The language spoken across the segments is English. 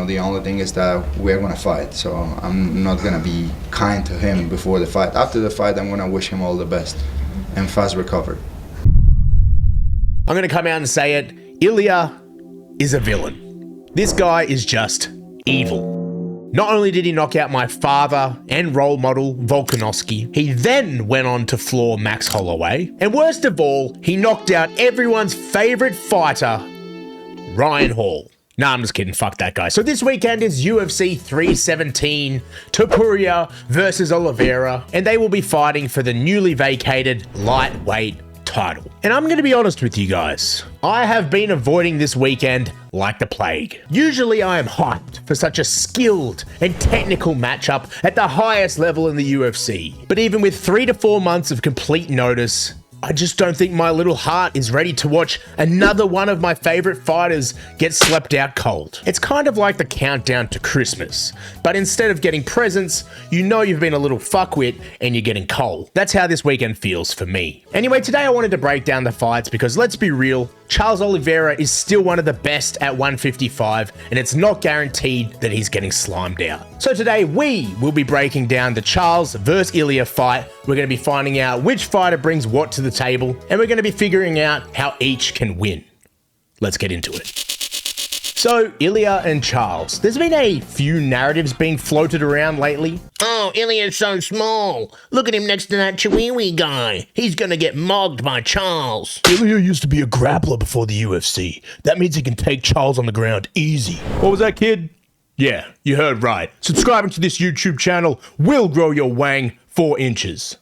The only thing is that we're gonna fight, so I'm not gonna be kind to him before the fight. After the fight, I'm gonna wish him all the best and fast recovery. I'm gonna come out and say it. Illia is a villain. This guy is just evil. Not only did he knock out my father and role model, Volkanovski, he then went on to floor Max Holloway. And worst of all, he knocked out everyone's favorite fighter, Ryan Hall. Nah, I'm just kidding. Fuck that guy. So this weekend is UFC 317, Topuria versus Oliveira, and they will be fighting for the newly vacated lightweight title. And I'm going to be honest with you guys. I have been avoiding this weekend like the plague. Usually I am hyped for such a skilled and technical matchup at the highest level in the UFC. But even with 3 to 4 months of complete notice, I just don't think my little heart is ready to watch another one of my favorite fighters get slept out cold. It's kind of like the countdown to Christmas, but instead of getting presents, you know you've been a little fuckwit and you're getting coal. That's how this weekend feels for me. Anyway, today I wanted to break down the fights because let's be real, Charles Oliveira is still one of the best at 155, and it's not guaranteed that he's getting slimed out. So today we will be breaking down the Charles versus Illia fight. We're going to be finding out which fighter brings what to the table, and we're going to be figuring out how each can win. Let's get into it. So, Illia and Charles. There's been a few narratives being floated around lately. Oh, Illia's so small. Look at him next to that Chihuahua guy. He's gonna get mogged by Charles. Illia used to be a grappler before the UFC. That means he can take Charles on the ground easy. What was that, kid? Yeah, you heard right. Subscribing to this YouTube channel will grow your wang 4 inches.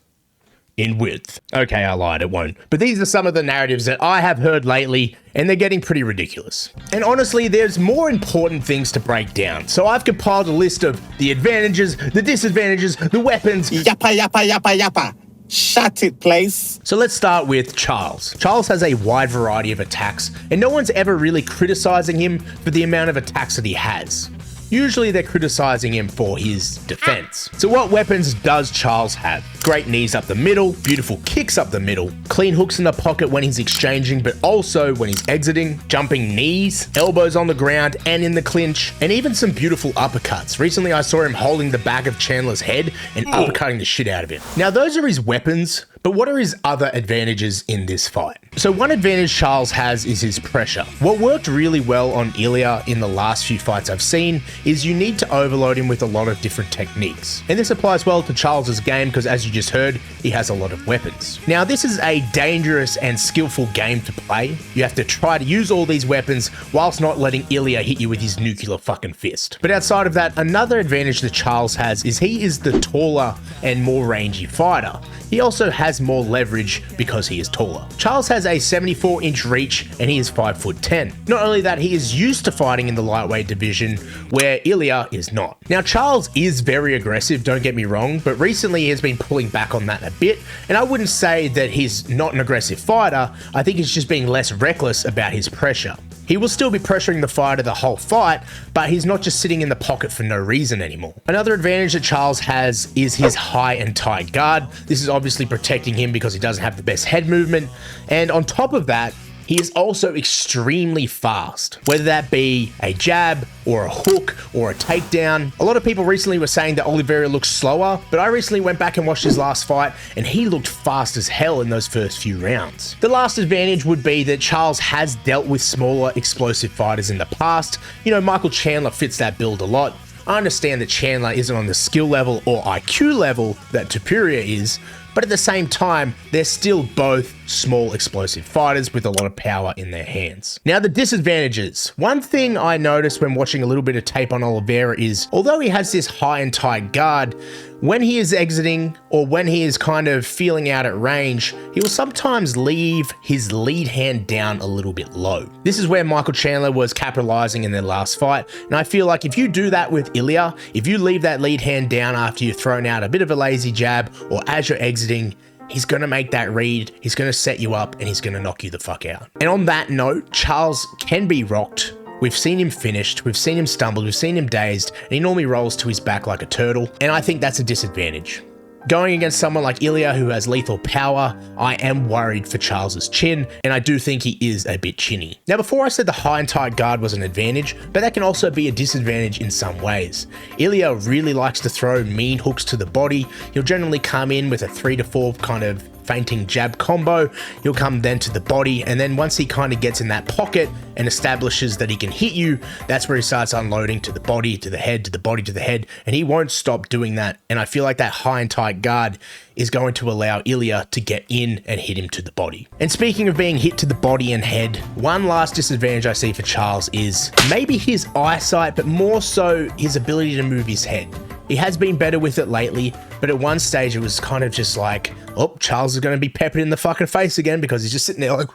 In width. Okay, I lied, it won't. But these are some of the narratives that I have heard lately, and they're getting pretty ridiculous. And honestly, there's more important things to break down. So I've compiled a list of the advantages, the disadvantages, the weapons. Yappa, yappa, yappa, yappa. Shut it, please. So let's start with Charles. Charles has a wide variety of attacks, and no one's ever really criticizing him for the amount of attacks that he has. Usually they're criticizing him for his defense. So what weapons does Charles have? Great knees up the middle, beautiful kicks up the middle, clean hooks in the pocket when he's exchanging, but also when he's exiting, jumping knees, elbows on the ground and in the clinch, and even some beautiful uppercuts. Recently I saw him holding the back of Chandler's head and uppercutting the shit out of him. Now those are his weapons, but what are his other advantages in this fight? So one advantage Charles has is his pressure. What worked really well on Illia in the last few fights I've seen is you need to overload him with a lot of different techniques. And this applies well to Charles's game because as you just heard, he has a lot of weapons. Now this is a dangerous and skillful game to play. You have to try to use all these weapons whilst not letting Illia hit you with his nuclear fucking fist. But outside of that, another advantage that Charles has is he is the taller and more rangy fighter. He also has more leverage because he is taller. Charles has a 74-inch reach and he is 5'10". Not only that, he is used to fighting in the lightweight division where Illia is not. Now Charles is very aggressive, don't get me wrong, but recently he has been pulling back on that a bit, and I wouldn't say that he's not an aggressive fighter, I think he's just being less reckless about his pressure. He will still be pressuring the fighter the whole fight, but he's not just sitting in the pocket for no reason anymore. Another advantage that Charles has is his high and tight guard. This is obviously protecting him because he doesn't have the best head movement, and on top of that, he is also extremely fast, whether that be a jab or a hook or a takedown. A lot of people recently were saying that Oliveira looks slower, but I recently went back and watched his last fight and he looked fast as hell in those first few rounds. The last advantage would be that Charles has dealt with smaller explosive fighters in the past. You know, Michael Chandler fits that build a lot. I understand that Chandler isn't on the skill level or IQ level that Topuria is, but at the same time, they're still both small explosive fighters with a lot of power in their hands. Now the disadvantages. One thing I noticed when watching a little bit of tape on Oliveira is, although he has this high and tight guard, when he is exiting or when he is kind of feeling out at range, he will sometimes leave his lead hand down a little bit low. This is where Michael Chandler was capitalizing in their last fight, and I feel like if you do that with Illia, if you leave that lead hand down after you've thrown out a bit of a lazy jab or as you're exiting, he's going to make that read, he's going to set you up, and he's going to knock you the fuck out. And on that note, Charles can be rocked. We've seen him finished, we've seen him stumbled, we've seen him dazed, and he normally rolls to his back like a turtle, and I think that's a disadvantage. Going against someone like Illia who has lethal power, I am worried for Charles's chin, and I do think he is a bit chinny. Now, before I said the high and tight guard was an advantage, but that can also be a disadvantage in some ways. Illia really likes to throw mean hooks to the body. He'll generally come in with a 3 to 4 kind of feinting jab combo. He'll come then to the body, and then once he kind of gets in that pocket and establishes that he can hit you, that's where he starts unloading to the body, to the head, to the body, to the head, and he won't stop doing that. And I feel like that high and tight guard is going to allow Illia to get in and hit him to the body. And speaking of being hit to the body and head, one last disadvantage I see for Charles is maybe his eyesight, but more so his ability to move his head. He has been better with it lately, but at one stage it was kind of just like, oh, Charles is going to be peppered in the fucking face again because he's just sitting there like...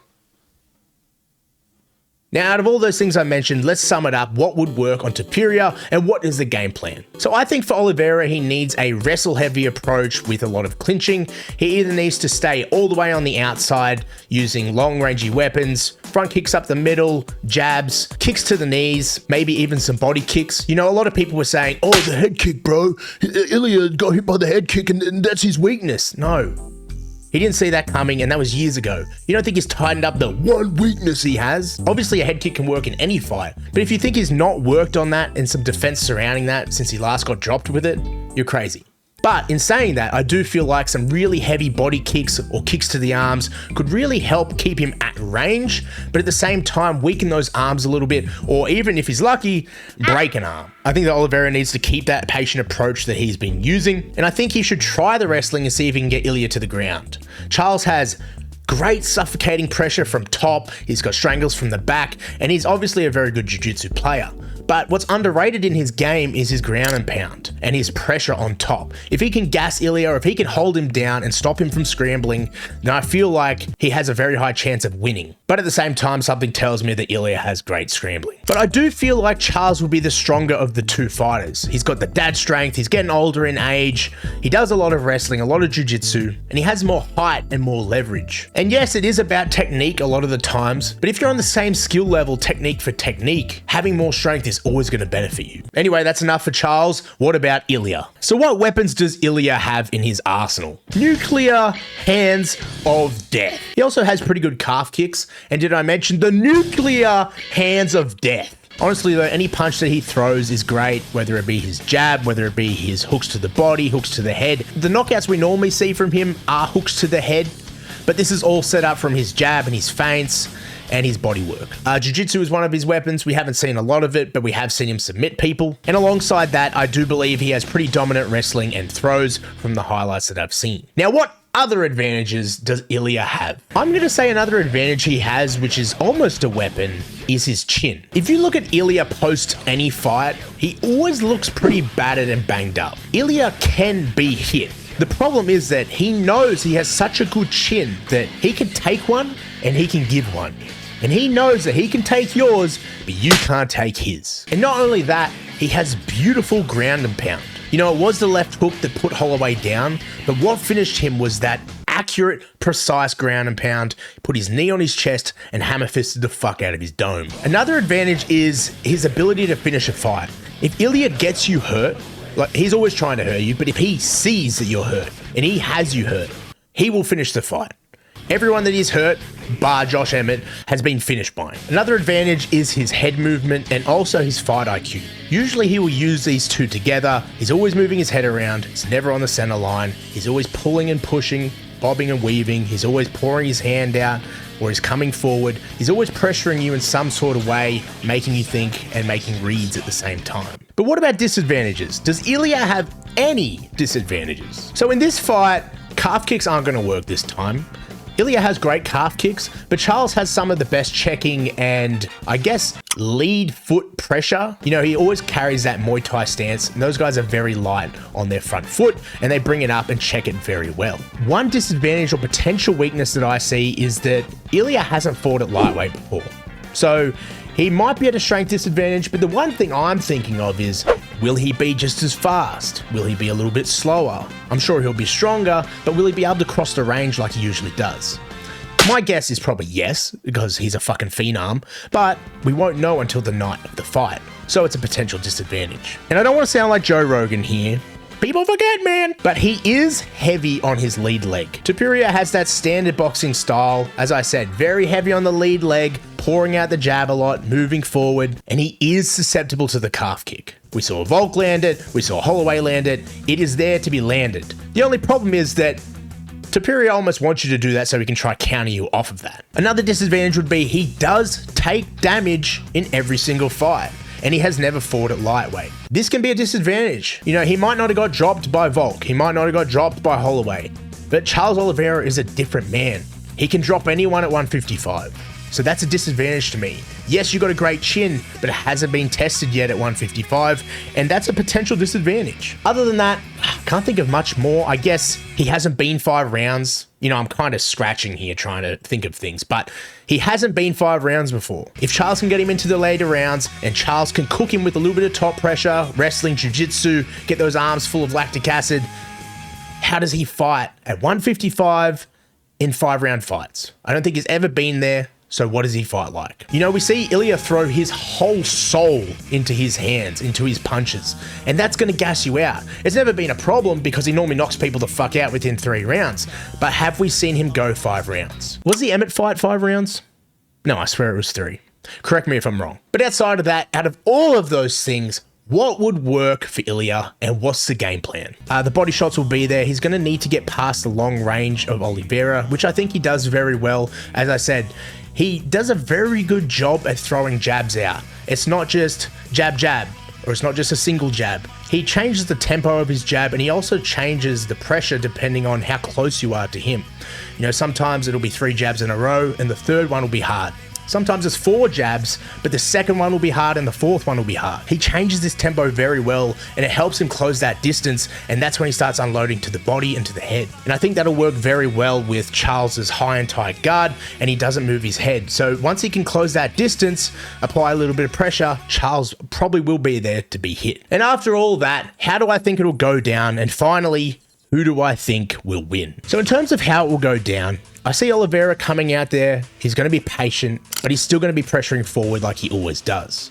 Now, out of all those things I mentioned, let's sum it up. What would work on Topuria and what is the game plan? So I think for Oliveira, he needs a wrestle-heavy approach with a lot of clinching. He either needs to stay all the way on the outside using long-rangey weapons, front kicks up the middle, jabs, kicks to the knees, maybe even some body kicks. You know, a lot of people were saying, oh, the head kick, bro. Illia got hit by the head kick and that's his weakness. No. He didn't see that coming, and that was years ago. You don't think he's tightened up the one weakness he has? Obviously, a head kick can work in any fight, but if you think he's not worked on that and some defense surrounding that since he last got dropped with it, you're crazy. But in saying that, I do feel like some really heavy body kicks or kicks to the arms could really help keep him at range, but at the same time weaken those arms a little bit, or even if he's lucky, break an arm. I think that Oliveira needs to keep that patient approach that he's been using, and I think he should try the wrestling and see if he can get Illia to the ground. Charles has great suffocating pressure from top, he's got strangles from the back, and he's obviously a very good jiu-jitsu player. But what's underrated in his game is his ground and pound and his pressure on top. If he can gas Illia, or if he can hold him down and stop him from scrambling, then I feel like he has a very high chance of winning. But at the same time, something tells me that Illia has great scrambling. But I do feel like Charles will be the stronger of the two fighters. He's got the dad strength, he's getting older in age, he does a lot of wrestling, a lot of jiu-jitsu, and he has more height and more leverage. And yes, it is about technique a lot of the times, but if you're on the same skill level, technique for technique, having more strength is always going to benefit you. Anyway, that's enough for Charles. What about Illia? So what weapons does Illia have in his arsenal? Nuclear hands of death. He also has pretty good calf kicks, and did I mention the nuclear hands of death? Honestly though, any punch that he throws is great, whether it be his jab, whether it be his hooks to the body, hooks to the head. The knockouts we normally see from him are hooks to the head, but this is all set up from his jab and his feints and his body work. Jiu-jitsu is one of his weapons. We haven't seen a lot of it, but we have seen him submit people. And alongside that, I do believe he has pretty dominant wrestling and throws from the highlights that I've seen. Now, what other advantages does Illia have? I'm going to say another advantage he has, which is almost a weapon, is his chin. If you look at Illia post any fight, he always looks pretty battered and banged up. Illia can be hit. The problem is that he knows he has such a good chin that he can take one and he can give one. And he knows that he can take yours, but you can't take his. And not only that, he has beautiful ground and pound. You know, it was the left hook that put Holloway down, but what finished him was that accurate, precise ground and pound, put his knee on his chest and hammer fisted the fuck out of his dome. Another advantage is his ability to finish a fight. If Illia gets you hurt, like he's always trying to hurt you, but if he sees that you're hurt and he has you hurt, he will finish the fight. Everyone that is hurt, bar Josh Emmett, has been finished by him. Another advantage is his head movement and also his fight IQ. Usually he will use these two together. He's always moving his head around. He's never on the center line. He's always pulling and pushing, bobbing and weaving. He's always pouring his hand out or he's coming forward. He's always pressuring you in some sort of way, making you think and making reads at the same time. But what about disadvantages? Does Illia have any disadvantages? So in this fight, calf kicks aren't going to work this time. Illia has great calf kicks, but Charles has some of the best checking and, I guess, lead foot pressure. You know, he always carries that Muay Thai stance, and those guys are very light on their front foot, and they bring it up and check it very well. One disadvantage or potential weakness that I see is that Illia hasn't fought at lightweight before. So he might be at a strength disadvantage, but the one thing I'm thinking of is, will he be just as fast? Will he be a little bit slower? I'm sure he'll be stronger, but will he be able to cross the range like he usually does? My guess is probably yes, because he's a fucking phenom, but we won't know until the night of the fight, so it's a potential disadvantage. And I don't want to sound like Joe Rogan here, People forget, man. But he is heavy on his lead leg. Topuria has that standard boxing style. As I said, very heavy on the lead leg, pouring out the jab a lot, moving forward, and he is susceptible to the calf kick. We saw Volk land it, we saw Holloway land it. It is there to be landed. The only problem is that Topuria almost wants you to do that so he can try counter you off of that. Another disadvantage would be he does take damage in every single fight, and he has never fought at lightweight. This can be a disadvantage. You know, he might not have got dropped by Volk, he might not have got dropped by Holloway, but Charles Oliveira is a different man. He can drop anyone at 155. So that's a disadvantage to me. Yes, you got a great chin, but it hasn't been tested yet at 155, and that's a potential disadvantage. Other than that, can't think of much more. I guess he hasn't been 5 rounds. You know, I'm kind of scratching here trying to think of things, but he hasn't been 5 rounds before. If Charles can get him into the later rounds, and Charles can cook him with a little bit of top pressure, wrestling, jiu-jitsu, get those arms full of lactic acid, how does he fight at 155 in 5-round fights? I don't think he's ever been there. So what does he fight like? You know, we see Illia throw his whole soul into his hands, into his punches, and that's going to gas you out. It's never been a problem because he normally knocks people the fuck out within 3 rounds, but have we seen him go 5 rounds? Was the Emmett fight 5 rounds? No, I swear it was 3. Correct me if I'm wrong. But outside of that, out of all of those things, what would work for Illia, and what's the game plan? The body shots will be there. He's going to need to get past the long range of Oliveira, which I think he does very well. As I said, he does a very good job at throwing jabs out. It's not just jab, jab, or it's not just a single jab. He changes the tempo of his jab, and he also changes the pressure depending on how close you are to him. You know, sometimes it'll be 3 jabs in a row, and the third one will be hard. Sometimes it's 4 jabs, but the second one will be hard and the fourth one will be hard. He changes this tempo very well, and it helps him close that distance, and that's when he starts unloading to the body and to the head. And I think that'll work very well with Charles's high and tight guard, and he doesn't move his head. So once he can close that distance, apply a little bit of pressure, Charles probably will be there to be hit. And after all that, how do I think it'll go down? And finally, who do I think will win? So in terms of how it will go down, I see Oliveira coming out there. He's going to be patient, but he's still going to be pressuring forward like he always does.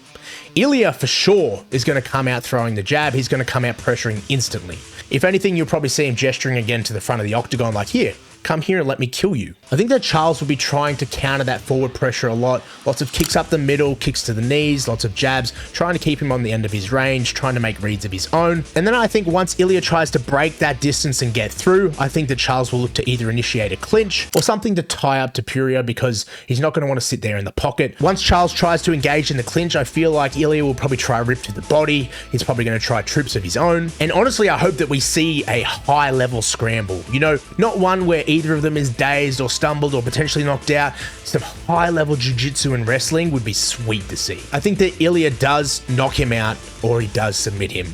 Illia for sure is going to come out throwing the jab. He's going to come out pressuring instantly. If anything, you'll probably see him gesturing again to the front of the octagon like, here, come here and let me kill you. I think that Charles will be trying to counter that forward pressure a lot. Lots of kicks up the middle, kicks to the knees, lots of jabs, trying to keep him on the end of his range, trying to make reads of his own. And then I think once Illia tries to break that distance and get through, I think that Charles will look to either initiate a clinch or something to tie up Topuria because he's not going to want to sit there in the pocket. Once Charles tries to engage in the clinch, I feel like Illia will probably try rip to the body. He's probably going to try trips of his own. And honestly, I hope that we see a high level scramble. You know, not one where either of them is dazed or stumbled or potentially knocked out. Some high level jiu-jitsu and wrestling would be sweet to see. I think that Illia does knock him out or he does submit him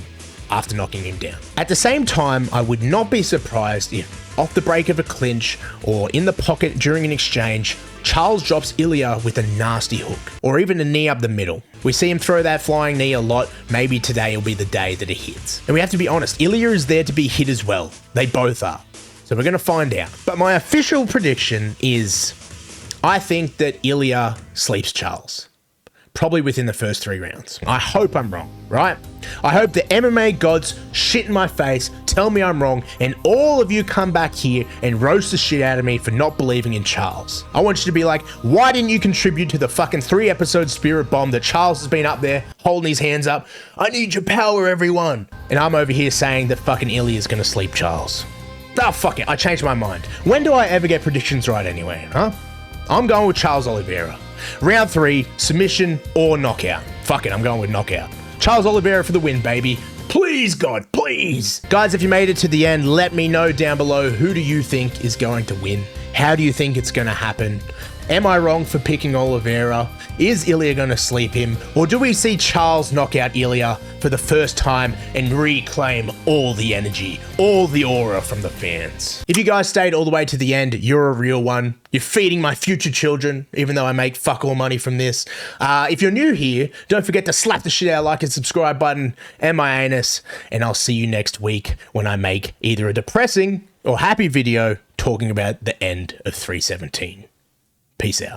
after knocking him down. At the same time, I would not be surprised if off the break of a clinch or in the pocket during an exchange, Charles drops Illia with a nasty hook or even a knee up the middle. We see him throw that flying knee a lot. Maybe today will be the day that it hits. And we have to be honest, Illia is there to be hit as well. They both are. So we're going to find out. But my official prediction is I think that Illia sleeps Charles. Probably within the first 3 rounds. I hope I'm wrong, right? I hope the MMA gods shit in my face, tell me I'm wrong, and all of you come back here and roast the shit out of me for not believing in Charles. I want you to be like, why didn't you contribute to the fucking 3-episode spirit bomb that Charles has been up there holding his hands up? I need your power, everyone. And I'm over here saying that fucking Illia is gonna sleep Charles. Oh, fuck it, I changed my mind. When do I ever get predictions right anyway, huh? I'm going with Charles Oliveira. Round 3, submission or knockout. Fuck it, I'm going with knockout. Charles Oliveira for the win, baby. Please, God, please. Guys, if you made it to the end, let me know down below, who do you think is going to win? How do you think it's going to happen? Am I wrong for picking Oliveira? Is Illia going to sleep him? Or do we see Charles knock out Illia for the first time and reclaim all the energy, all the aura from the fans? If you guys stayed all the way to the end, you're a real one. You're feeding my future children, even though I make fuck all money from this. If you're new here, don't forget to slap the shit out of like and subscribe button and my anus. And I'll see you next week when I make either a depressing or happy video talking about the end of 317. Peace out.